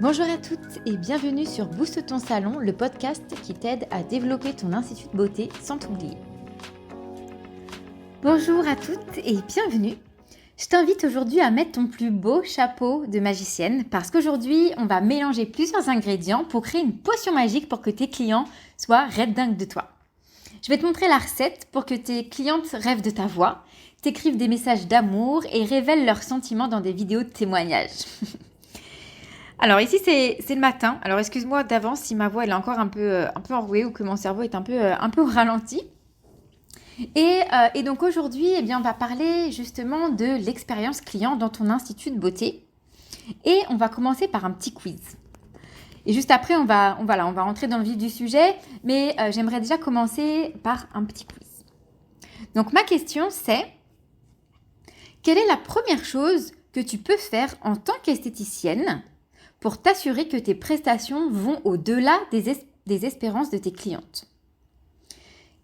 Bonjour à toutes et bienvenue sur Booste ton salon, le podcast qui t'aide à développer ton institut de beauté sans t'oublier. Bonjour à toutes et bienvenue. Je t'invite aujourd'hui à mettre ton plus beau chapeau de magicienne parce qu'aujourd'hui, on va mélanger plusieurs ingrédients pour créer une potion magique pour que tes clients soient red dingues de toi. Je vais te montrer la recette pour que tes clientes rêvent de ta voix, t'écrivent des messages d'amour et révèlent leurs sentiments dans des vidéos de témoignages. Alors ici c'est le matin, alors excuse-moi d'avance si ma voix elle est encore un peu enrouée ou que mon cerveau est un peu au ralenti. Et donc aujourd'hui on va parler justement de l'expérience client dans ton institut de beauté. Et on va commencer par un petit quiz. Et juste après on va rentrer dans le vif du sujet, mais j'aimerais déjà commencer par un petit quiz. Donc ma question c'est, quelle est la première chose que tu peux faire en tant qu'esthéticienne pour t'assurer que tes prestations vont au-delà des espérances de tes clientes?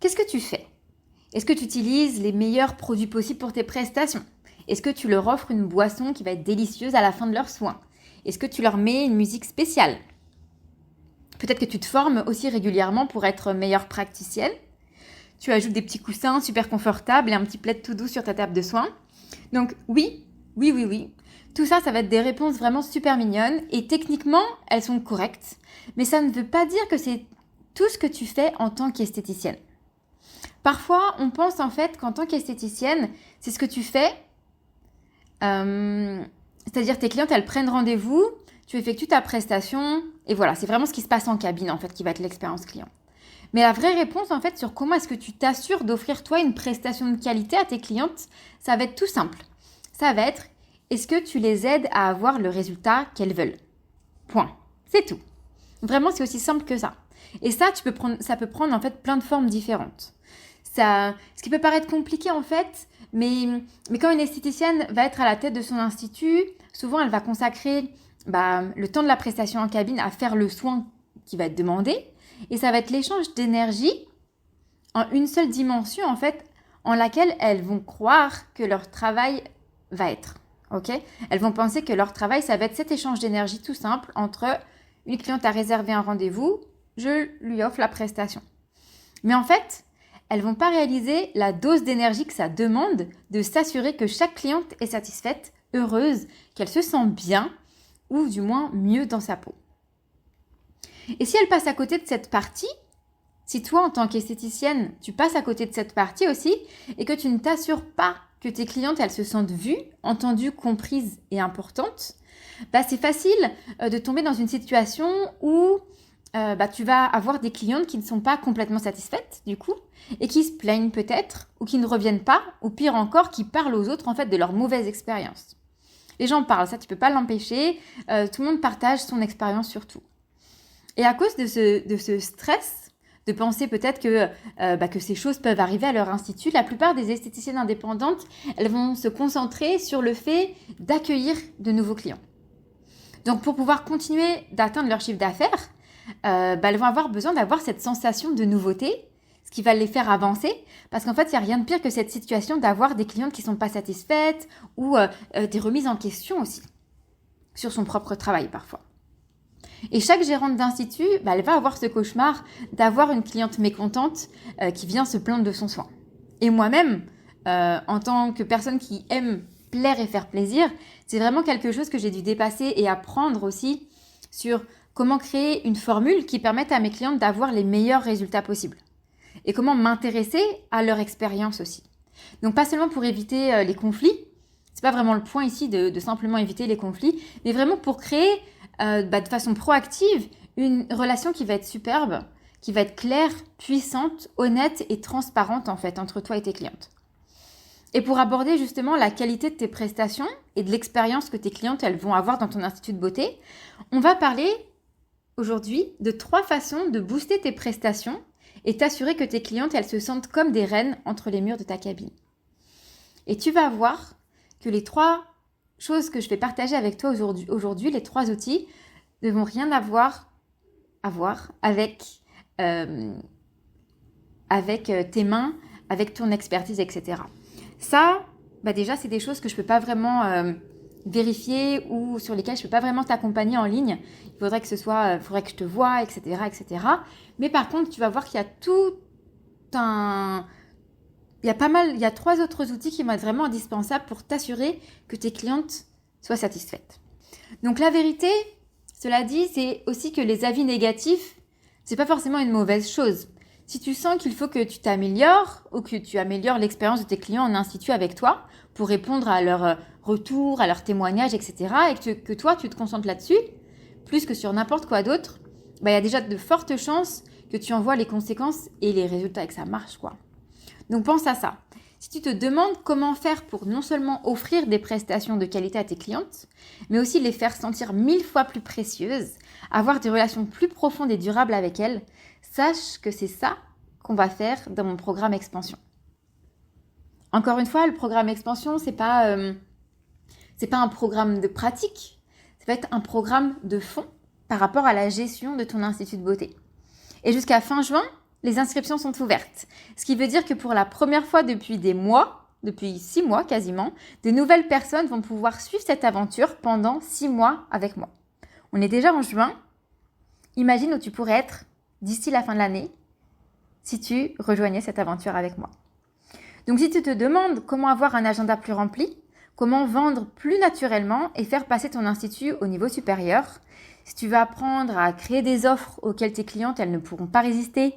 Qu'est-ce que tu fais? Est-ce que tu utilises les meilleurs produits possibles pour tes prestations? Est-ce que tu leur offres une boisson qui va être délicieuse à la fin de leurs soins? Est-ce que tu leur mets une musique spéciale? Peut-être que tu te formes aussi régulièrement pour être meilleure praticienne. Tu ajoutes des petits coussins super confortables et un petit plaid tout doux sur ta table de soins. Donc oui. Tout ça, ça va être des réponses vraiment super mignonnes et techniquement, elles sont correctes. Mais ça ne veut pas dire que c'est tout ce que tu fais en tant qu'esthéticienne. Parfois, on pense en fait qu'en tant qu'esthéticienne, c'est ce que tu fais. C'est-à-dire tes clientes, elles prennent rendez-vous, tu effectues ta prestation et voilà, c'est vraiment ce qui se passe en cabine en fait qui va être l'expérience client. Mais la vraie réponse en fait sur comment est-ce que tu t'assures d'offrir toi une prestation de qualité à tes clientes, ça va être tout simple. Ça va être, est-ce que tu les aides à avoir le résultat qu'elles veulent? Point. C'est tout. Vraiment, c'est aussi simple que ça. Et ça, ça peut prendre en fait plein de formes différentes. Ce qui peut paraître compliqué en fait, mais quand une esthéticienne va être à la tête de son institut, souvent elle va consacrer le temps de la prestation en cabine à faire le soin qui va être demandé. Et ça va être l'échange d'énergie en une seule dimension en fait, en laquelle elles vont croire que leur travail va être. Ok? Elles vont penser que leur travail, ça va être cet échange d'énergie tout simple entre une cliente a réservé un rendez-vous, je lui offre la prestation. Mais en fait, elles vont pas réaliser la dose d'énergie que ça demande de s'assurer que chaque cliente est satisfaite, heureuse, qu'elle se sent bien ou du moins mieux dans sa peau. Et si elle passe à côté de cette partie, si toi, en tant qu'esthéticienne, tu passes à côté de cette partie aussi et que tu ne t'assures pas que tes clientes, elles se sentent vues, entendues, comprises et importantes, c'est facile de tomber dans une situation où tu vas avoir des clientes qui ne sont pas complètement satisfaites, du coup, et qui se plaignent peut-être, ou qui ne reviennent pas, ou pire encore, qui parlent aux autres, en fait, de leur mauvaise expérience. Les gens parlent, ça, tu peux pas l'empêcher, tout le monde partage son expérience surtout. Et à cause de ce stress, de penser peut-être que ces choses peuvent arriver à leur institut, la plupart des esthéticiennes indépendantes, elles vont se concentrer sur le fait d'accueillir de nouveaux clients. Donc pour pouvoir continuer d'atteindre leur chiffre d'affaires, elles vont avoir besoin d'avoir cette sensation de nouveauté, ce qui va les faire avancer, parce qu'en fait, il n'y a rien de pire que cette situation d'avoir des clientes qui ne sont pas satisfaites ou des remises en question aussi, sur son propre travail parfois. Et chaque gérante d'institut, elle va avoir ce cauchemar d'avoir une cliente mécontente qui vient se plaindre de son soin. Et moi-même, en tant que personne qui aime plaire et faire plaisir, c'est vraiment quelque chose que j'ai dû dépasser et apprendre aussi sur comment créer une formule qui permette à mes clientes d'avoir les meilleurs résultats possibles. Et comment m'intéresser à leur expérience aussi. Donc pas seulement pour éviter les conflits, c'est pas vraiment le point ici de simplement éviter les conflits, mais vraiment pour créer de façon proactive une relation qui va être superbe, qui va être claire, puissante, honnête et transparente en fait entre toi et tes clientes. Et pour aborder justement la qualité de tes prestations et de l'expérience que tes clientes elles vont avoir dans ton institut de beauté, on va parler aujourd'hui de 3 façons de booster tes prestations et t'assurer que tes clientes elles se sentent comme des reines entre les murs de ta cabine. Et tu vas voir que les 3 choses que je vais partager avec toi aujourd'hui, les 3 outils, ne vont rien avoir avec tes mains, avec ton expertise, etc. Ça, déjà, c'est des choses que je ne peux pas vraiment vérifier ou sur lesquels je ne peux pas vraiment t'accompagner en ligne. Il faudrait que faudrait que je te voie, etc., etc. Mais par contre, tu vas voir qu'il y a il y a 3 autres outils qui vont être vraiment indispensables pour t'assurer que tes clientes soient satisfaites. Donc la vérité, cela dit, c'est aussi que les avis négatifs, c'est pas forcément une mauvaise chose. Si tu sens qu'il faut que tu t'améliores ou que tu améliores l'expérience de tes clients en institut avec toi pour répondre à leurs retours, à leurs témoignages, etc. et que toi, tu te concentres là-dessus, plus que sur n'importe quoi d'autre, il y a déjà de fortes chances que tu en vois les conséquences et les résultats et que ça marche, quoi. Donc pense à ça. Si tu te demandes comment faire pour non seulement offrir des prestations de qualité à tes clientes, mais aussi les faire sentir 1000 fois plus précieuses, avoir des relations plus profondes et durables avec elles, sache que c'est ça qu'on va faire dans mon programme Expansion. Encore une fois, le programme Expansion, c'est pas un programme de pratique, ça va être un programme de fond par rapport à la gestion de ton institut de beauté. Et jusqu'à fin juin, les inscriptions sont ouvertes. Ce qui veut dire que pour la première fois depuis des mois, depuis 6 mois quasiment, de nouvelles personnes vont pouvoir suivre cette aventure pendant 6 mois avec moi. On est déjà en juin. Imagine où tu pourrais être d'ici la fin de l'année si tu rejoignais cette aventure avec moi. Donc si tu te demandes comment avoir un agenda plus rempli, comment vendre plus naturellement et faire passer ton institut au niveau supérieur, si tu veux apprendre à créer des offres auxquelles tes clientes elles ne pourront pas résister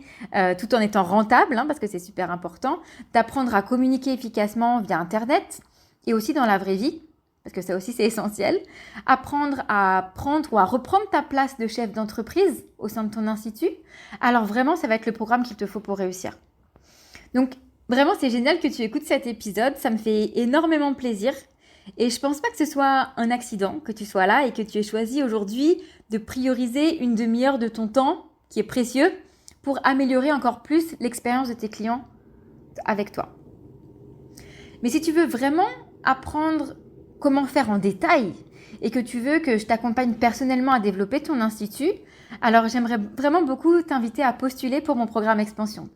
tout en étant rentables, parce que c'est super important, d'apprendre à communiquer efficacement via Internet et aussi dans la vraie vie, parce que ça aussi c'est essentiel, apprendre à prendre ou à reprendre ta place de chef d'entreprise au sein de ton institut, alors vraiment ça va être le programme qu'il te faut pour réussir. Donc vraiment c'est génial que tu écoutes cet épisode, ça me fait énormément plaisir. Et je pense pas que ce soit un accident que tu sois là et que tu aies choisi aujourd'hui de prioriser une demi-heure de ton temps, qui est précieux, pour améliorer encore plus l'expérience de tes clients avec toi. Mais si tu veux vraiment apprendre comment faire en détail et que tu veux que je t'accompagne personnellement à développer ton institut, alors j'aimerais vraiment beaucoup t'inviter à postuler pour mon programme Expansion.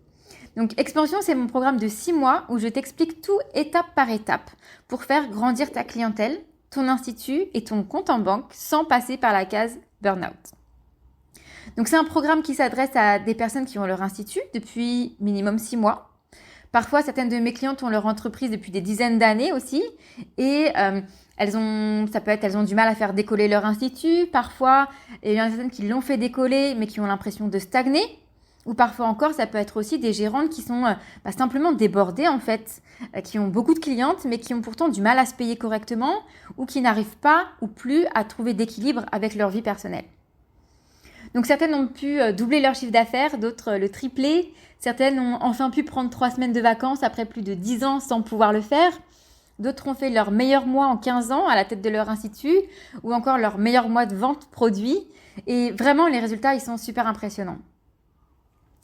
Donc Expansion, c'est mon programme de 6 mois où je t'explique tout étape par étape pour faire grandir ta clientèle, ton institut et ton compte en banque sans passer par la case burn-out. Donc c'est un programme qui s'adresse à des personnes qui ont leur institut depuis minimum 6 mois. Parfois, certaines de mes clientes ont leur entreprise depuis des dizaines d'années aussi et elles ont du mal à faire décoller leur institut. Parfois, il y en a certaines qui l'ont fait décoller mais qui ont l'impression de stagner. Ou parfois encore, ça peut être aussi des gérantes qui sont simplement débordées en fait, qui ont beaucoup de clientes mais qui ont pourtant du mal à se payer correctement ou qui n'arrivent pas ou plus à trouver d'équilibre avec leur vie personnelle. Donc certaines ont pu doubler leur chiffre d'affaires, d'autres le tripler. Certaines ont enfin pu prendre 3 semaines de vacances après plus de 10 ans sans pouvoir le faire. D'autres ont fait leur meilleur mois en 15 ans à la tête de leur institut ou encore leur meilleur mois de vente produit. Et vraiment, les résultats, ils sont super impressionnants.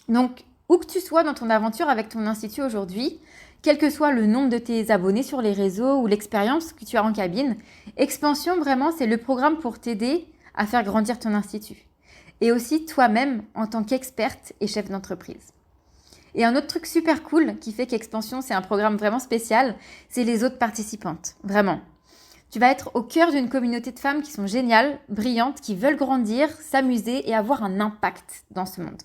Donc, où que tu sois dans ton aventure avec ton institut aujourd'hui, quel que soit le nombre de tes abonnés sur les réseaux ou l'expérience que tu as en cabine, Expansion, vraiment, c'est le programme pour t'aider à faire grandir ton institut. Et aussi toi-même en tant qu'experte et chef d'entreprise. Et un autre truc super cool qui fait qu'Expansion, c'est un programme vraiment spécial, c'est les autres participantes. Vraiment. Tu vas être au cœur d'une communauté de femmes qui sont géniales, brillantes, qui veulent grandir, s'amuser et avoir un impact dans ce monde.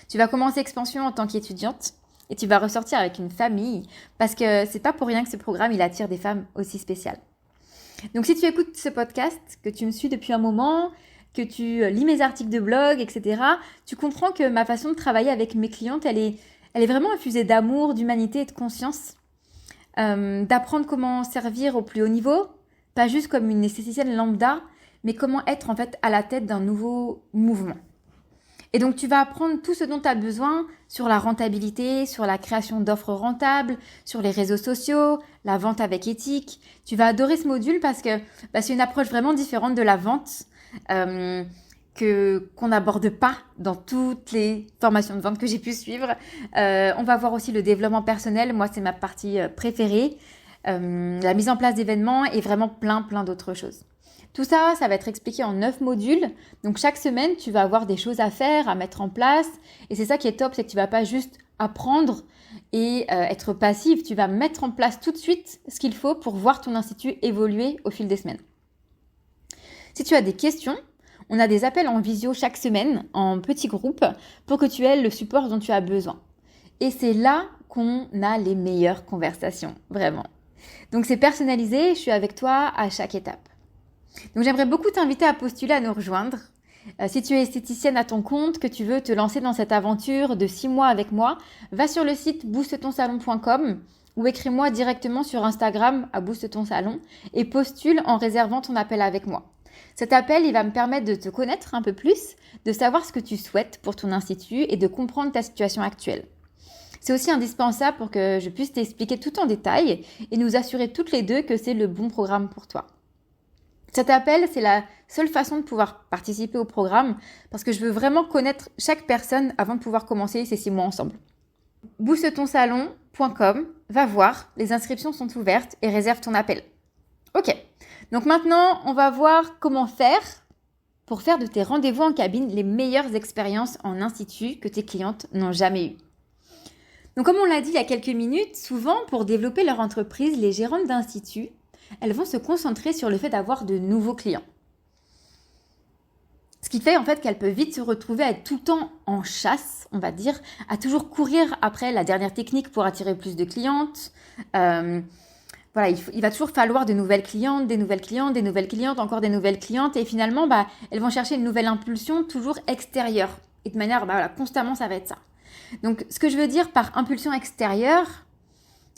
Tu vas commencer Expansion en tant qu'étudiante et tu vas ressortir avec une famille parce que c'est pas pour rien que ce programme il attire des femmes aussi spéciales. Donc si tu écoutes ce podcast, que tu me suis depuis un moment, que tu lis mes articles de blog, etc., tu comprends que ma façon de travailler avec mes clientes, elle est vraiment infusée d'amour, d'humanité et de conscience. D'apprendre comment servir au plus haut niveau, pas juste comme une esthéticienne lambda, mais comment être en fait à la tête d'un nouveau mouvement. Et donc, tu vas apprendre tout ce dont tu as besoin sur la rentabilité, sur la création d'offres rentables, sur les réseaux sociaux, la vente avec éthique. Tu vas adorer ce module parce que c'est une approche vraiment différente de la vente qu'on n'aborde pas dans toutes les formations de vente que j'ai pu suivre. On va voir aussi le développement personnel. Moi, c'est ma partie préférée. La mise en place d'événements et vraiment plein d'autres choses. Tout ça, ça va être expliqué en 9 modules. Donc, chaque semaine, tu vas avoir des choses à faire, à mettre en place. Et c'est ça qui est top, c'est que tu vas pas juste apprendre et être passive. Tu vas mettre en place tout de suite ce qu'il faut pour voir ton institut évoluer au fil des semaines. Si tu as des questions, on a des appels en visio chaque semaine, en petits groupes, pour que tu aies le support dont tu as besoin. Et c'est là qu'on a les meilleures conversations, vraiment. Donc c'est personnalisé, je suis avec toi à chaque étape. Donc j'aimerais beaucoup t'inviter à postuler à nous rejoindre. Si tu es esthéticienne à ton compte, que tu veux te lancer dans cette aventure de 6 mois avec moi, va sur le site boosttonsalon.com ou écris-moi directement sur Instagram à boosttonsalon et postule en réservant ton appel avec moi. Cet appel, il va me permettre de te connaître un peu plus, de savoir ce que tu souhaites pour ton institut et de comprendre ta situation actuelle. C'est aussi indispensable pour que je puisse t'expliquer tout en détail et nous assurer toutes les deux que c'est le bon programme pour toi. Cet appel, c'est la seule façon de pouvoir participer au programme parce que je veux vraiment connaître chaque personne avant de pouvoir commencer ces 6 mois ensemble. boosttonsalon.com, va voir, les inscriptions sont ouvertes et réserve ton appel. Ok, donc maintenant, on va voir comment faire pour faire de tes rendez-vous en cabine les meilleures expériences en institut que tes clientes n'ont jamais eues. Donc comme on l'a dit il y a quelques minutes, souvent pour développer leur entreprise, les gérantes d'institut, elles vont se concentrer sur le fait d'avoir de nouveaux clients. Ce qui fait en fait qu'elles peuvent vite se retrouver à être tout le temps en chasse, on va dire, à toujours courir après la dernière technique pour attirer plus de clientes. Voilà, il va toujours falloir de nouvelles clientes, des nouvelles clientes, des nouvelles clientes, encore des nouvelles clientes. Et finalement, elles vont chercher une nouvelle impulsion toujours extérieure. Et de manière, constamment, ça va être ça. Donc, ce que je veux dire par impulsion extérieure,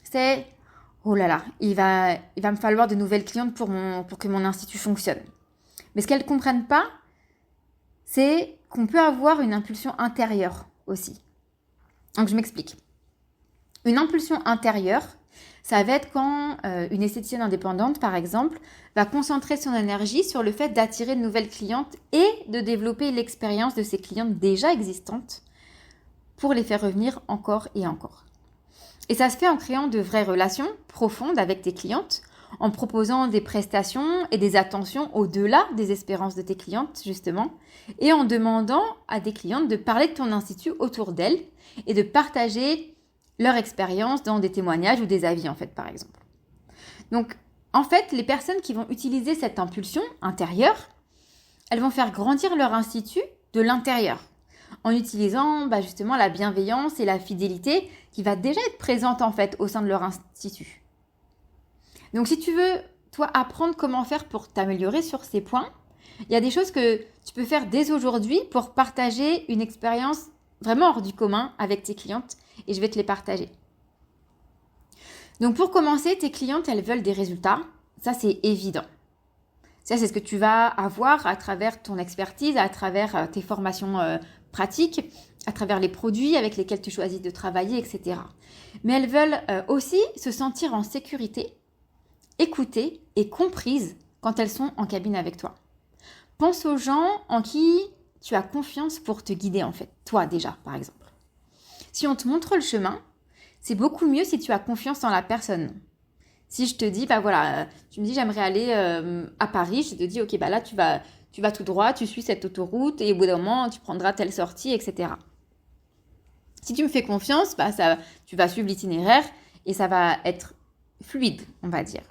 c'est « Oh là là, il va me falloir de nouvelles clientes pour que mon institut fonctionne. » Mais ce qu'elles ne comprennent pas, c'est qu'on peut avoir une impulsion intérieure aussi. Donc, je m'explique. Une impulsion intérieure, ça va être quand une esthéticienne indépendante, par exemple, va concentrer son énergie sur le fait d'attirer de nouvelles clientes et de développer l'expérience de ses clientes déjà existantes pour les faire revenir encore et encore. Et ça se fait en créant de vraies relations profondes avec tes clientes, en proposant des prestations et des attentions au-delà des espérances de tes clientes, justement, et en demandant à des clientes de parler de ton institut autour d'elles et de partager leur expérience dans des témoignages ou des avis, en fait, par exemple. Donc, en fait, les personnes qui vont utiliser cette impulsion intérieure, elles vont faire grandir leur institut de l'intérieur, en utilisant justement la bienveillance et la fidélité qui va déjà être présente en fait au sein de leur institut. Donc si tu veux, toi, apprendre comment faire pour t'améliorer sur ces points, il y a des choses que tu peux faire dès aujourd'hui pour partager une expérience vraiment hors du commun avec tes clientes et je vais te les partager. Donc pour commencer, tes clientes, elles veulent des résultats, ça c'est évident. Ça, c'est ce que tu vas avoir à travers ton expertise, à travers tes formations pratiques, à travers les produits avec lesquels tu choisis de travailler, etc. Mais elles veulent aussi se sentir en sécurité, écoutées et comprises quand elles sont en cabine avec toi. Pense aux gens en qui tu as confiance pour te guider, en fait. Toi, déjà, par exemple. Si on te montre le chemin, c'est beaucoup mieux si tu as confiance en la personne. Si je te dis, tu me dis j'aimerais aller à Paris, je te dis ok, là tu vas tout droit, tu suis cette autoroute et au bout d'un moment tu prendras telle sortie, etc. Si tu me fais confiance, tu vas suivre l'itinéraire et ça va être fluide, on va dire.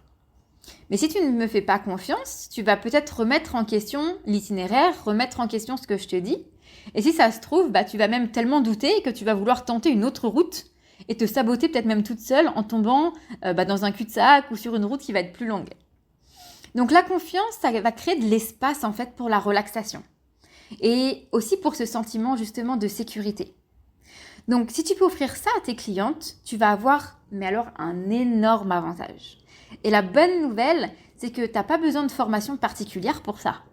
Mais si tu ne me fais pas confiance, tu vas peut-être remettre en question l'itinéraire, remettre en question ce que je te dis. Et si ça se trouve, tu vas même tellement douter que tu vas vouloir tenter une autre route et te saboter peut-être même toute seule en tombant dans un cul-de-sac ou sur une route qui va être plus longue. Donc la confiance, ça va créer de l'espace en fait pour la relaxation et aussi pour ce sentiment justement de sécurité. Donc si tu peux offrir ça à tes clientes, tu vas avoir un énorme avantage. Et la bonne nouvelle, c'est que tu n'as pas besoin de formation particulière pour ça.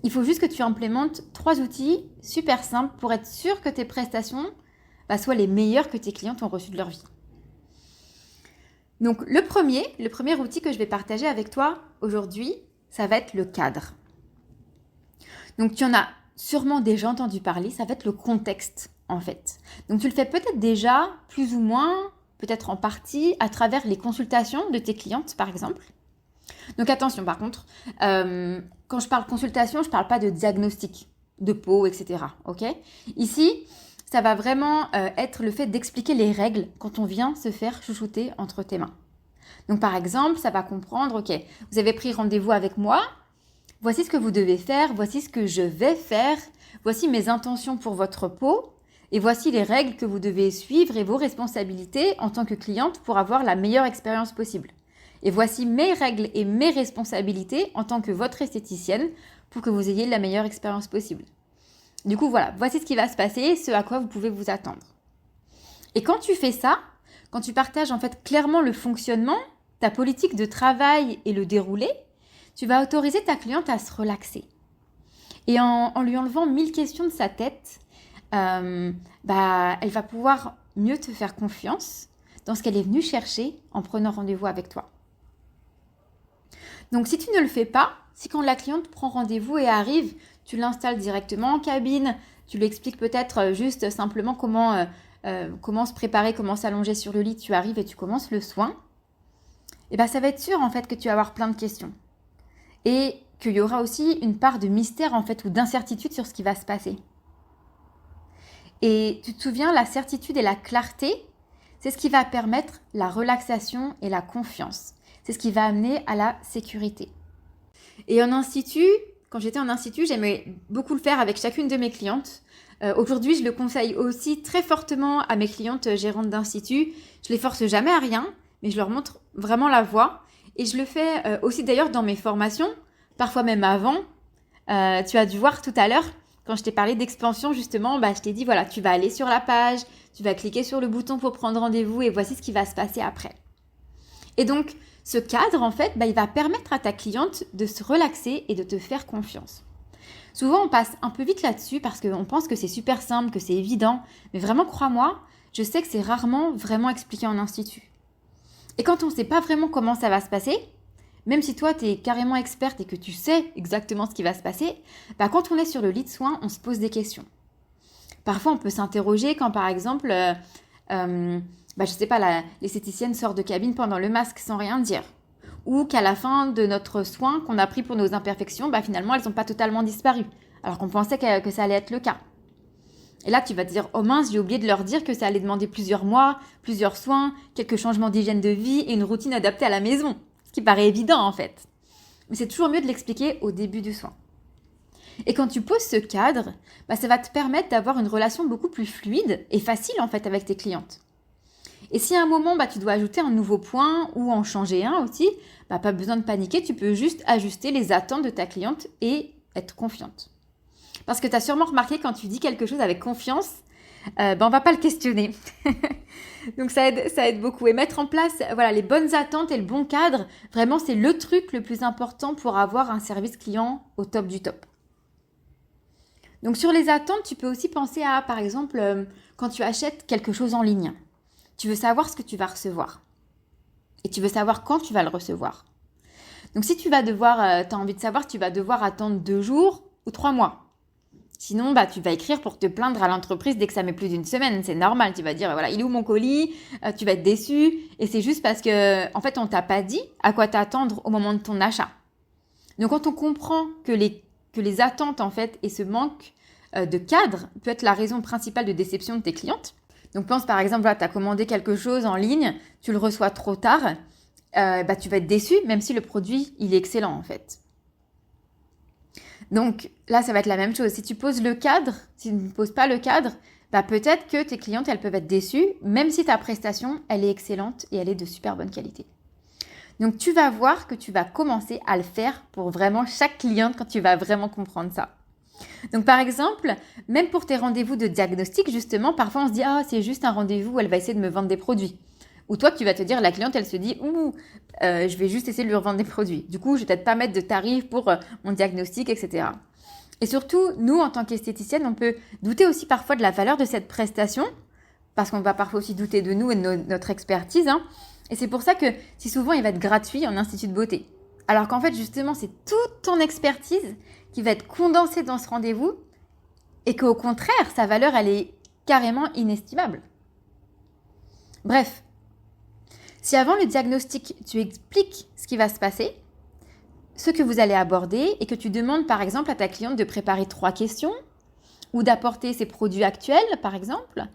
Il faut juste que tu implémentes 3 outils super simples pour être sûr que tes prestations soient les meilleures que tes clientes ont reçues de leur vie. Donc le premier outil que je vais partager avec toi aujourd'hui, ça va être le cadre. Donc tu en as sûrement déjà entendu parler, ça va être le contexte en fait. Donc tu le fais peut-être déjà plus ou moins, peut-être en partie à travers les consultations de tes clientes par exemple. Donc attention par contre, quand je parle consultation, je ne parle pas de diagnostic de peau, etc. Ok ? Ici, ça va vraiment être le fait d'expliquer les règles quand on vient se faire chouchouter entre tes mains. Donc par exemple, ça va comprendre, ok, vous avez pris rendez-vous avec moi, voici ce que vous devez faire, voici ce que je vais faire, voici mes intentions pour votre peau, et voici les règles que vous devez suivre et vos responsabilités en tant que cliente pour avoir la meilleure expérience possible. Et voici mes règles et mes responsabilités en tant que votre esthéticienne pour que vous ayez la meilleure expérience possible. Du coup, voilà, voici ce qui va se passer, ce à quoi vous pouvez vous attendre. Et quand tu fais ça, quand tu partages en fait clairement le fonctionnement, ta politique de travail et le déroulé, tu vas autoriser ta cliente à se relaxer. Et en lui enlevant 1000 questions de sa tête, elle va pouvoir mieux te faire confiance dans ce qu'elle est venue chercher en prenant rendez-vous avec toi. Donc si tu ne le fais pas, si quand la cliente prend rendez-vous et arrive, tu l'installes directement en cabine, tu lui expliques peut-être juste simplement comment se préparer, comment s'allonger sur le lit, tu arrives et tu commences le soin, et ça va être sûr en fait que tu vas avoir plein de questions. Et qu'il y aura aussi une part de mystère en fait ou d'incertitude sur ce qui va se passer. Et tu te souviens, la certitude et la clarté, c'est ce qui va permettre la relaxation et la confiance. C'est ce qui va amener à la sécurité. Et en institut, quand j'étais en institut, j'aimais beaucoup le faire avec chacune de mes clientes. Aujourd'hui, je le conseille aussi très fortement à mes clientes gérantes d'institut. Je les force jamais à rien, mais je leur montre vraiment la voie. Et je le fais aussi d'ailleurs dans mes formations, parfois même avant. Tu as dû voir tout à l'heure, quand je t'ai parlé d'expansion justement, je t'ai dit voilà, tu vas aller sur la page, tu vas cliquer sur le bouton pour prendre rendez-vous et voici ce qui va se passer après. Et donc, ce cadre, en fait, il va permettre à ta cliente de se relaxer et de te faire confiance. Souvent, on passe un peu vite là-dessus parce qu'on pense que c'est super simple, que c'est évident. Mais vraiment, crois-moi, je sais que c'est rarement vraiment expliqué en institut. Et quand on ne sait pas vraiment comment ça va se passer, même si toi, tu es carrément experte et que tu sais exactement ce qui va se passer, quand on est sur le lit de soins, on se pose des questions. Parfois, on peut s'interroger quand, par exemple, l'esthéticienne sort de cabine pendant le masque sans rien dire. Ou qu'à la fin de notre soin qu'on a pris pour nos imperfections, finalement, elles n'ont pas totalement disparu, alors qu'on pensait que ça allait être le cas. Et là, tu vas te dire, oh mince, j'ai oublié de leur dire que ça allait demander plusieurs mois, plusieurs soins, quelques changements d'hygiène de vie et une routine adaptée à la maison. Ce qui paraît évident en fait. Mais c'est toujours mieux de l'expliquer au début du soin. Et quand tu poses ce cadre, ça va te permettre d'avoir une relation beaucoup plus fluide et facile en fait avec tes clientes. Et si à un moment, tu dois ajouter un nouveau point ou en changer un aussi, pas besoin de paniquer, tu peux juste ajuster les attentes de ta cliente et être confiante. Parce que tu as sûrement remarqué quand tu dis quelque chose avec confiance, on va pas le questionner. Donc ça aide beaucoup. Et mettre en place les bonnes attentes et le bon cadre, vraiment c'est le truc le plus important pour avoir un service client au top du top. Donc sur les attentes, tu peux aussi penser à, par exemple, quand tu achètes quelque chose en ligne. Tu veux savoir ce que tu vas recevoir. Et tu veux savoir quand tu vas le recevoir. Donc si tu as envie de savoir, tu vas devoir attendre 2 jours ou 3 mois. Sinon, tu vas écrire pour te plaindre à l'entreprise dès que ça met plus d'1 semaine. C'est normal, tu vas dire, il est où mon colis ? Tu vas être déçu. Et c'est juste parce que, en fait, on t'a pas dit à quoi t'attendre au moment de ton achat. Donc, quand on comprend que les attentes, en fait, et ce manque de cadre peut être la raison principale de déception de tes clientes. Donc, pense par exemple, tu as commandé quelque chose en ligne, tu le reçois trop tard, tu vas être déçu, même si le produit, il est excellent, en fait. Donc là, ça va être la même chose. Si tu poses le cadre, si tu ne poses pas le cadre, peut-être que tes clientes, elles peuvent être déçues, même si ta prestation, elle est excellente et elle est de super bonne qualité. Donc tu vas voir que tu vas commencer à le faire pour vraiment chaque cliente quand tu vas vraiment comprendre ça. Donc par exemple, même pour tes rendez-vous de diagnostic, justement, parfois on se dit « Ah, c'est juste un rendez-vous où elle va essayer de me vendre des produits ». Ou toi, tu vas te dire, la cliente, elle se dit « je vais juste essayer de lui revendre des produits. Du coup, je vais peut-être pas mettre de tarif pour mon diagnostic, etc. » Et surtout, nous, en tant qu'esthéticienne, on peut douter aussi parfois de la valeur de cette prestation, parce qu'on va parfois aussi douter de nous et de notre expertise. Et c'est pour ça que si souvent, il va être gratuit en institut de beauté. Alors qu'en fait, justement, c'est toute ton expertise qui va être condensée dans ce rendez-vous et qu'au contraire, sa valeur, elle est carrément inestimable. Bref. Si avant le diagnostic, tu expliques ce qui va se passer, ce que vous allez aborder et que tu demandes par exemple à ta cliente de préparer 3 questions ou d'apporter ses produits actuels par exemple,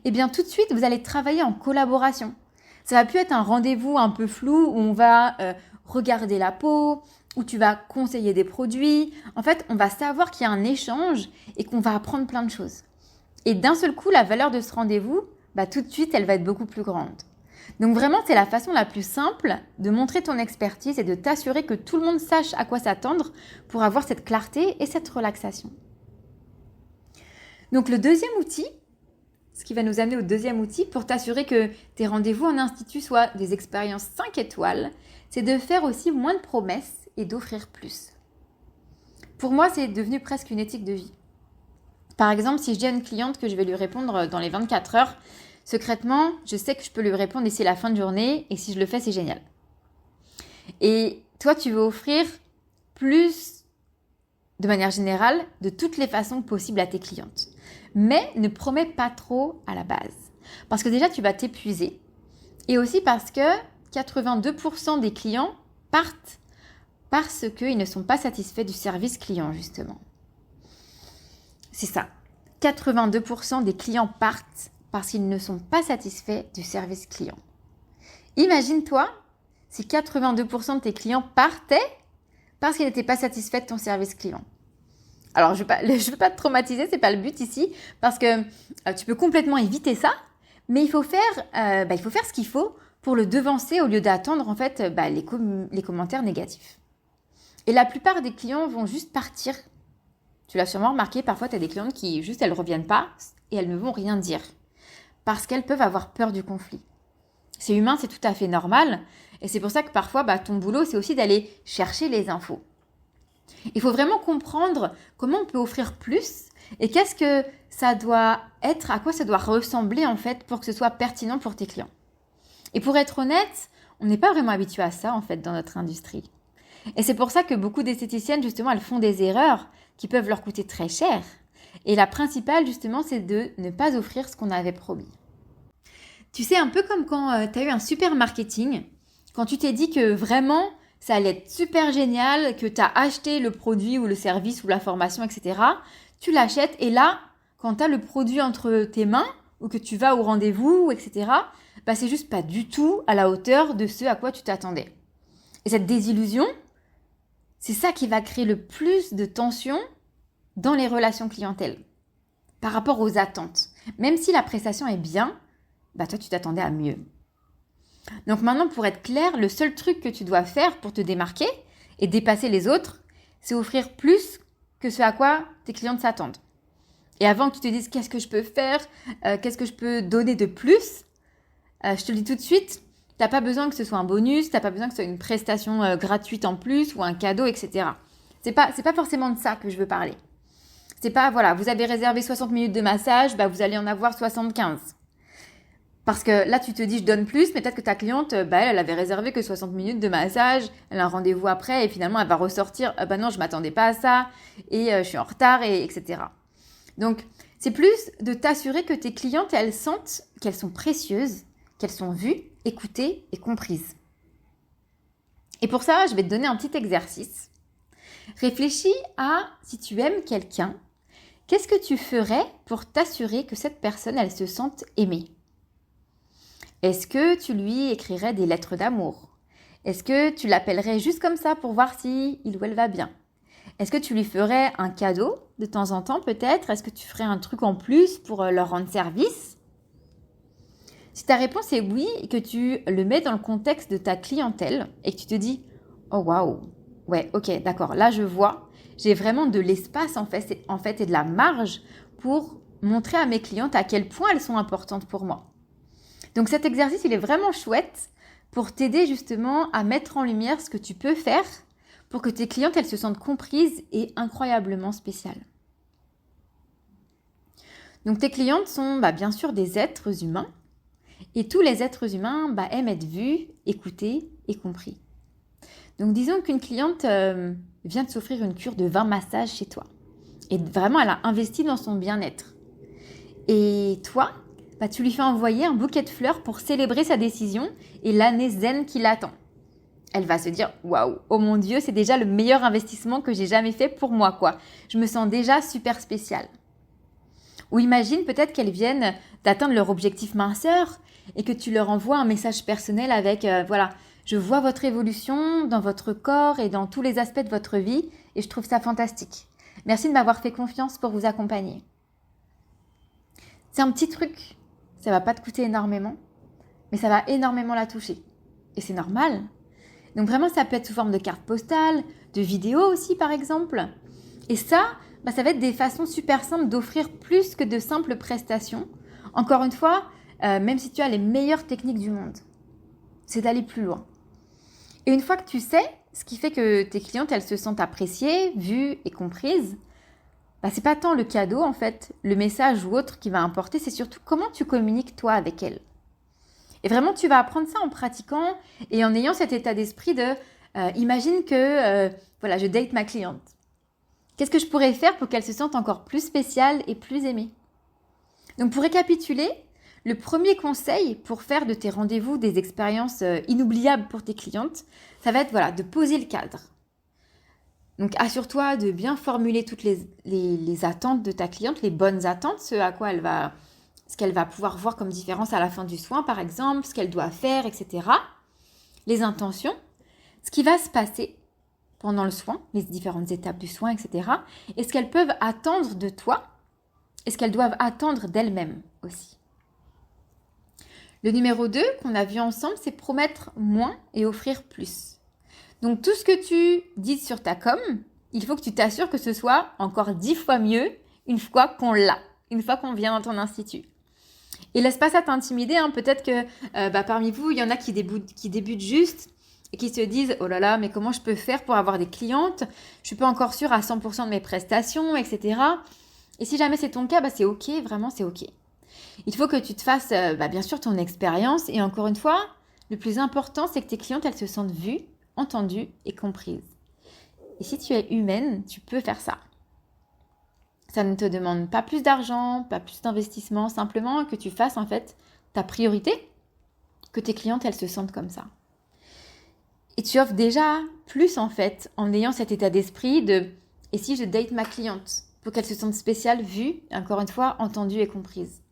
eh bien tout de suite vous allez travailler en collaboration. Ça va plus être un rendez-vous un peu flou où on va regarder la peau, où tu vas conseiller des produits. En fait, on va savoir qu'il y a un échange et qu'on va apprendre plein de choses. Et d'un seul coup, la valeur de ce rendez-vous, tout de suite, elle va être beaucoup plus grande. Donc vraiment, c'est la façon la plus simple de montrer ton expertise et de t'assurer que tout le monde sache à quoi s'attendre pour avoir cette clarté et cette relaxation. Donc le deuxième outil, ce qui va nous amener au deuxième outil pour t'assurer que tes rendez-vous en institut soient des expériences 5 étoiles, c'est de faire aussi moins de promesses et d'offrir plus. Pour moi, c'est devenu presque une éthique de vie. Par exemple, si je dis à une cliente que je vais lui répondre dans les 24 heures, secrètement, je sais que je peux lui répondre d'ici la fin de journée et si je le fais, c'est génial. Et toi, tu veux offrir plus, de manière générale, de toutes les façons possibles à tes clientes. Mais ne promets pas trop à la base. Parce que déjà, tu vas t'épuiser. Et aussi parce que 82% des clients partent parce qu'ils ne sont pas satisfaits du service client, justement. C'est ça. 82% des clients partent parce qu'ils ne sont pas satisfaits du service client. Imagine-toi si 82% de tes clients partaient parce qu'ils n'étaient pas satisfaits de ton service client. Alors, je ne veux pas te traumatiser, ce n'est pas le but ici, parce que tu peux complètement éviter ça, mais il faut faire ce qu'il faut pour le devancer au lieu d'attendre en fait les commentaires négatifs. Et la plupart des clients vont juste partir. Tu l'as sûrement remarqué, parfois tu as des clientes qui juste elles ne reviennent pas et elles ne vont rien dire parce qu'elles peuvent avoir peur du conflit. C'est humain, c'est tout à fait normal et c'est pour ça que parfois ton boulot c'est aussi d'aller chercher les infos. Il faut vraiment comprendre comment on peut offrir plus et qu'est-ce que ça doit être, à quoi ça doit ressembler en fait pour que ce soit pertinent pour tes clients. Et pour être honnête, on n'est pas vraiment habitué à ça en fait dans notre industrie. Et c'est pour ça que beaucoup d'esthéticiennes justement elles font des erreurs qui peuvent leur coûter très cher. Et la principale justement c'est de ne pas offrir ce qu'on avait promis. Tu sais, un peu comme quand tu as eu un super marketing, quand tu t'es dit que vraiment ça allait être super génial, que tu as acheté le produit ou le service ou la formation, etc. Tu l'achètes et là, quand tu as le produit entre tes mains ou que tu vas au rendez-vous, etc., c'est juste pas du tout à la hauteur de ce à quoi tu t'attendais. Et cette désillusion, c'est ça qui va créer le plus de tension dans les relations clientèle par rapport aux attentes. Même si la prestation est bien, toi tu t'attendais à mieux. Donc maintenant, pour être clair, le seul truc que tu dois faire pour te démarquer et dépasser les autres, c'est offrir plus que ce à quoi tes clientes s'attendent. Et avant que tu te dises qu'est-ce que je peux faire, qu'est-ce que je peux donner de plus, je te le dis tout de suite, tu n'as pas besoin que ce soit un bonus, tu n'as pas besoin que ce soit une prestation gratuite en plus ou un cadeau, etc. C'est pas forcément de ça que je veux parler. C'est pas, voilà, vous avez réservé 60 minutes de massage, vous allez en avoir 75. Parce que là, tu te dis, je donne plus, mais peut-être que ta cliente, elle avait réservé que 60 minutes de massage, elle a un rendez-vous après, et finalement, elle va ressortir, non, je m'attendais pas à ça, et je suis en retard, etc. Donc, c'est plus de t'assurer que tes clientes, elles sentent qu'elles sont précieuses, qu'elles sont vues, écoutées et comprises. Et pour ça, je vais te donner un petit exercice. Réfléchis à, si tu aimes quelqu'un, qu'est-ce que tu ferais pour t'assurer que cette personne, elle se sente aimée ? Est-ce que tu lui écrirais des lettres d'amour ? Est-ce que tu l'appellerais juste comme ça pour voir si il ou elle va bien ? Est-ce que tu lui ferais un cadeau de temps en temps peut-être ? Est-ce que tu ferais un truc en plus pour leur rendre service ? Si ta réponse est oui et que tu le mets dans le contexte de ta clientèle et que tu te dis « Oh waouh, ouais, ok, d'accord, là je vois, j'ai vraiment de l'espace en fait et de la marge pour montrer à mes clientes à quel point elles sont importantes pour moi. » Donc cet exercice, il est vraiment chouette pour t'aider justement à mettre en lumière ce que tu peux faire pour que tes clientes, elles se sentent comprises et incroyablement spéciales. Donc tes clientes sont bien sûr des êtres humains et tous les êtres humains aiment être vus, écoutés et compris. Donc disons qu'une cliente vient de s'offrir une cure de 20 massages chez toi et vraiment elle a investi dans son bien-être. Et toi, tu lui fais envoyer un bouquet de fleurs pour célébrer sa décision et l'année zen qui l'attend. Elle va se dire « Waouh, oh mon Dieu, c'est déjà le meilleur investissement que j'ai jamais fait pour moi, quoi. Je me sens déjà super spéciale. » Ou imagine peut-être qu'elles viennent d'atteindre leur objectif minceur et que tu leur envoies un message personnel avec « Voilà, Je vois votre évolution dans votre corps et dans tous les aspects de votre vie et je trouve ça fantastique. Merci de m'avoir fait confiance pour vous accompagner. C'est un petit truc, ça va pas te coûter énormément, mais ça va énormément la toucher. Et c'est normal. Donc vraiment, ça peut être sous forme de carte postale, de vidéo aussi par exemple. Et ça, ça va être des façons super simples d'offrir plus que de simples prestations. Encore une fois, même si tu as les meilleures techniques du monde, c'est d'aller plus loin. Et une fois que tu sais, ce qui fait que tes clientes, elles se sentent appréciées, vues et comprises, c'est pas tant le cadeau en fait, le message ou autre qui va importer, c'est surtout comment tu communiques toi avec elles. Et vraiment, tu vas apprendre ça en pratiquant et en ayant cet état d'esprit de imagine que je date ma cliente. Qu'est-ce que je pourrais faire pour qu'elle se sente encore plus spéciale et plus aimée? Donc pour récapituler, le premier conseil pour faire de tes rendez-vous des expériences inoubliables pour tes clientes, ça va être de poser le cadre. Donc assure-toi de bien formuler toutes les attentes de ta cliente, les bonnes attentes, ce qu'elle va pouvoir voir comme différence à la fin du soin par exemple, ce qu'elle doit faire, etc. Les intentions, ce qui va se passer pendant le soin, les différentes étapes du soin, etc. Et ce qu'elles peuvent attendre de toi et ce qu'elles doivent attendre d'elles-mêmes aussi. Le numéro 2 qu'on a vu ensemble, c'est promettre moins et offrir plus. Donc tout ce que tu dis sur ta com, il faut que tu t'assures que ce soit encore 10 fois mieux une fois qu'on l'a, une fois qu'on vient dans ton institut. Et laisse pas ça t'intimider, peut-être que parmi vous, il y en a qui débutent juste et qui se disent « Oh là là, mais comment je peux faire pour avoir des clientes? Je suis pas encore sûre à 100% de mes prestations, etc. » Et si jamais c'est ton cas, c'est ok, vraiment c'est ok. Il faut que tu te fasses bien sûr ton expérience et encore une fois, le plus important c'est que tes clientes elles se sentent vues, entendues et comprises. Et si tu es humaine, tu peux faire ça. Ça ne te demande pas plus d'argent, pas plus d'investissement, simplement que tu fasses en fait ta priorité, que tes clientes elles se sentent comme ça. Et tu offres déjà plus en fait en ayant cet état d'esprit de « et si je date ma cliente ?» pour qu'elle se sente spéciale, vue, encore une fois, entendue et comprise.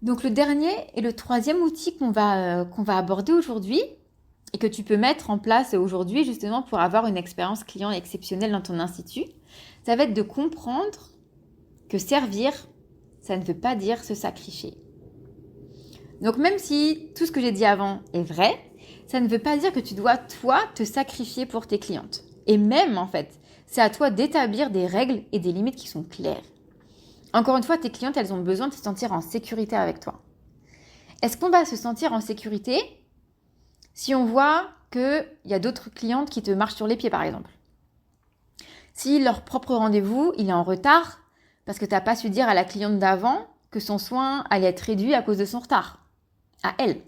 Donc le dernier et le troisième outil qu'on va aborder aujourd'hui et que tu peux mettre en place aujourd'hui justement pour avoir une expérience client exceptionnelle dans ton institut, ça va être de comprendre que servir, ça ne veut pas dire se sacrifier. Donc même si tout ce que j'ai dit avant est vrai, ça ne veut pas dire que tu dois toi te sacrifier pour tes clientes. Et même en fait, c'est à toi d'établir des règles et des limites qui sont claires. Encore une fois, tes clientes, elles ont besoin de se sentir en sécurité avec toi. Est-ce qu'on va se sentir en sécurité si on voit qu'il y a d'autres clientes qui te marchent sur les pieds, par exemple? Si leur propre rendez-vous, il est en retard parce que tu n'as pas su dire à la cliente d'avant que son soin allait être réduit à cause de son retard. À elle.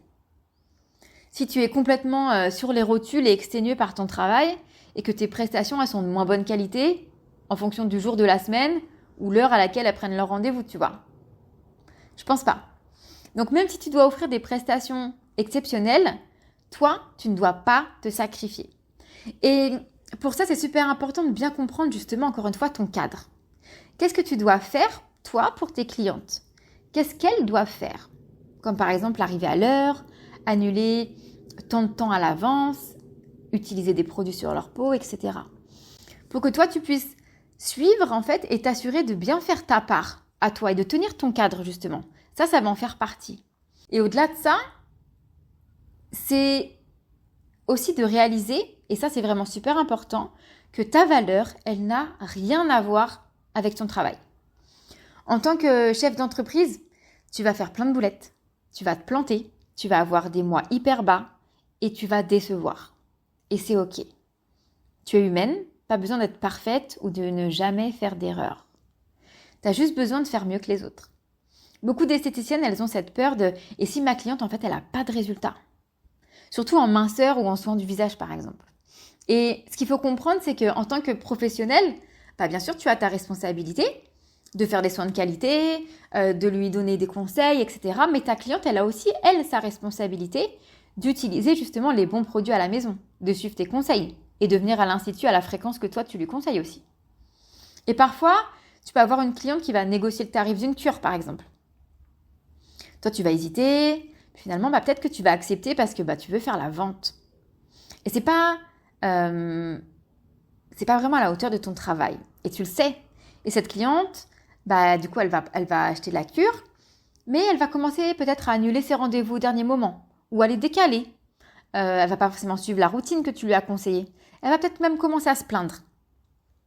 Si tu es complètement sur les rotules et exténué par ton travail et que tes prestations, elles sont de moins bonne qualité en fonction du jour de la semaine ou l'heure à laquelle elles prennent leur rendez-vous, tu vois. Je pense pas. Donc même si tu dois offrir des prestations exceptionnelles, toi, tu ne dois pas te sacrifier. Et pour ça, c'est super important de bien comprendre justement, encore une fois, ton cadre. Qu'est-ce que tu dois faire, toi, pour tes clientes? Qu'est-ce qu'elles doivent faire? Comme par exemple arriver à l'heure, annuler tant de temps à l'avance, utiliser des produits sur leur peau, etc. Pour que toi, tu puisses suivre en fait et t'assurer de bien faire ta part à toi et de tenir ton cadre justement. Ça va en faire partie. Et au-delà de ça, c'est aussi de réaliser, et ça c'est vraiment super important, que ta valeur, elle n'a rien à voir avec ton travail. En tant que chef d'entreprise, tu vas faire plein de boulettes, tu vas te planter, tu vas avoir des mois hyper bas et tu vas décevoir. Et c'est ok. Tu es humaine, pas besoin d'être parfaite ou de ne jamais faire d'erreur. Tu as juste besoin de faire mieux que les autres. Beaucoup d'esthéticiennes, elles ont cette peur de « et si ma cliente, en fait, elle n'a pas de résultat ?» Surtout en minceur ou en soins du visage, par exemple. Et ce qu'il faut comprendre, c'est qu'en tant que professionnel, bien sûr, tu as ta responsabilité de faire des soins de qualité, de lui donner des conseils, etc. Mais ta cliente, elle a aussi, elle, sa responsabilité d'utiliser justement les bons produits à la maison, de suivre tes conseils et de venir à l'institut à la fréquence que toi, tu lui conseilles aussi. Et parfois, tu peux avoir une cliente qui va négocier le tarif d'une cure, par exemple. Toi, tu vas hésiter, Finalement, peut-être que tu vas accepter parce que tu veux faire la vente. Et c'est pas vraiment à la hauteur de ton travail. Et tu le sais. Et cette cliente, du coup, elle va acheter la cure, mais elle va commencer peut-être à annuler ses rendez-vous au dernier moment ou à les décaler. Elle va pas forcément suivre la routine que tu lui as conseillée. Elle va peut-être même commencer à se plaindre.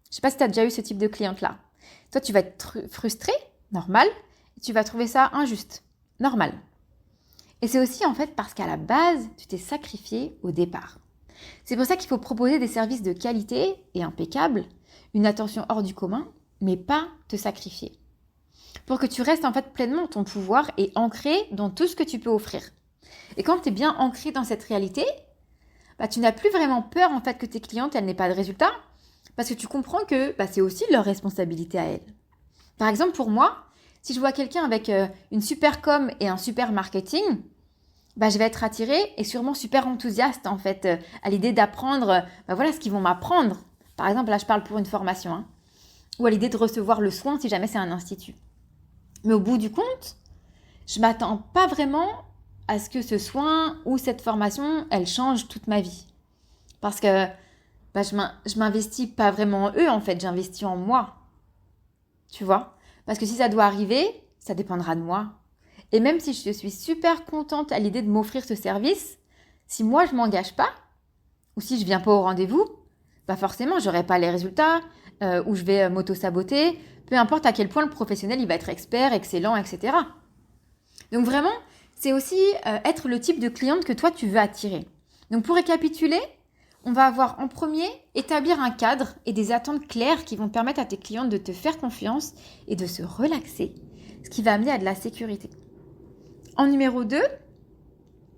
Je sais pas si tu as déjà eu ce type de cliente-là. Toi, tu vas être frustré, normal, et tu vas trouver ça injuste, normal. Et c'est aussi en fait parce qu'à la base, tu t'es sacrifié au départ. C'est pour ça qu'il faut proposer des services de qualité et impeccables, une attention hors du commun, mais pas te sacrifier. Pour que tu restes en fait pleinement en ton pouvoir et ancré dans tout ce que tu peux offrir. Et quand tu es bien ancré dans cette réalité, tu n'as plus vraiment peur en fait que tes clientes elles n'aient pas de résultats, parce que tu comprends que c'est aussi leur responsabilité à elles. Par exemple, pour moi, si je vois quelqu'un avec une super com et un super marketing, je vais être attirée et sûrement super enthousiaste en fait à l'idée d'apprendre ce qu'ils vont m'apprendre. Par exemple, là je parle pour une formation, ou à l'idée de recevoir le soin si jamais c'est un institut. Mais au bout du compte, je m'attends pas vraiment à ce que ce soin ou cette formation, elle change toute ma vie. Parce que je m'investis pas vraiment en eux en fait, j'investis en moi. Tu vois ? Parce que si ça doit arriver, ça dépendra de moi. Et même si je suis super contente à l'idée de m'offrir ce service, si moi je m'engage pas, ou si je viens pas au rendez-vous, forcément j'aurai pas les résultats, ou je vais m'auto-saboter, peu importe à quel point le professionnel il va être expert, excellent, etc. Donc vraiment, c'est aussi être le type de cliente que toi tu veux attirer. Donc pour récapituler, on va avoir en premier établir un cadre et des attentes claires qui vont permettre à tes clientes de te faire confiance et de se relaxer, ce qui va amener à de la sécurité. En numéro 2,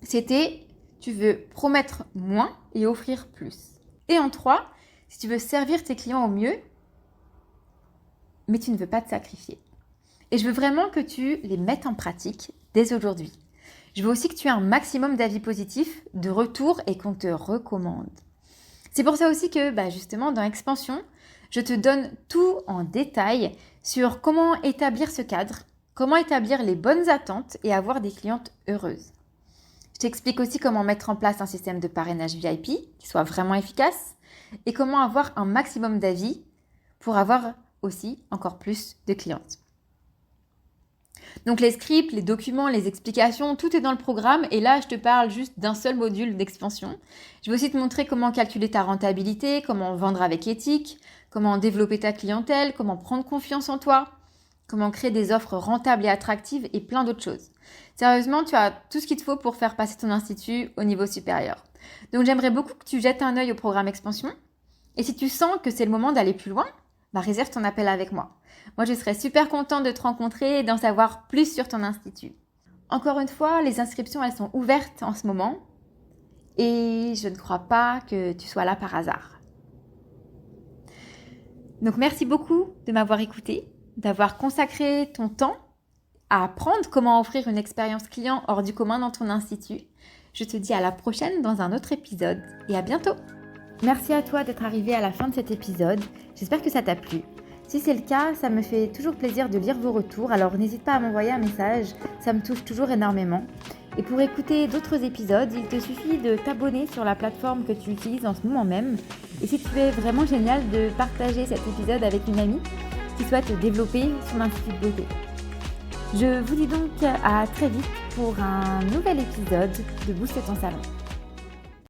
c'était tu veux promettre moins et offrir plus. Et en 3, si tu veux servir tes clients au mieux, mais tu ne veux pas te sacrifier. Et je veux vraiment que tu les mettes en pratique dès aujourd'hui. Je veux aussi que tu aies un maximum d'avis positifs, de retours et qu'on te recommande. C'est pour ça aussi que, justement, dans Expansion, je te donne tout en détail sur comment établir ce cadre, comment établir les bonnes attentes et avoir des clientes heureuses. Je t'explique aussi comment mettre en place un système de parrainage VIP qui soit vraiment efficace et comment avoir un maximum d'avis pour avoir aussi encore plus de clientes. Donc les scripts, les documents, les explications, tout est dans le programme et là je te parle juste d'un seul module d'expansion. Je vais aussi te montrer comment calculer ta rentabilité, comment vendre avec éthique, comment développer ta clientèle, comment prendre confiance en toi, comment créer des offres rentables et attractives et plein d'autres choses. Sérieusement, tu as tout ce qu'il te faut pour faire passer ton institut au niveau supérieur. Donc j'aimerais beaucoup que tu jettes un œil au programme expansion et si tu sens que c'est le moment d'aller plus loin, réserve ton appel avec moi. Moi, je serais super contente de te rencontrer et d'en savoir plus sur ton institut. Encore une fois, les inscriptions, elles sont ouvertes en ce moment et je ne crois pas que tu sois là par hasard. Donc, merci beaucoup de m'avoir écouté, d'avoir consacré ton temps à apprendre comment offrir une expérience client hors du commun dans ton institut. Je te dis à la prochaine dans un autre épisode et à bientôt. Merci à toi d'être arrivé à la fin de cet épisode. J'espère que ça t'a plu. Si c'est le cas, ça me fait toujours plaisir de lire vos retours, alors n'hésite pas à m'envoyer un message, ça me touche toujours énormément. Et pour écouter d'autres épisodes, il te suffit de t'abonner sur la plateforme que tu utilises en ce moment même. Et si tu es vraiment génial, de partager cet épisode avec une amie qui souhaite développer son institut de beauté. Je vous dis donc à très vite pour un nouvel épisode de Booster ton salon.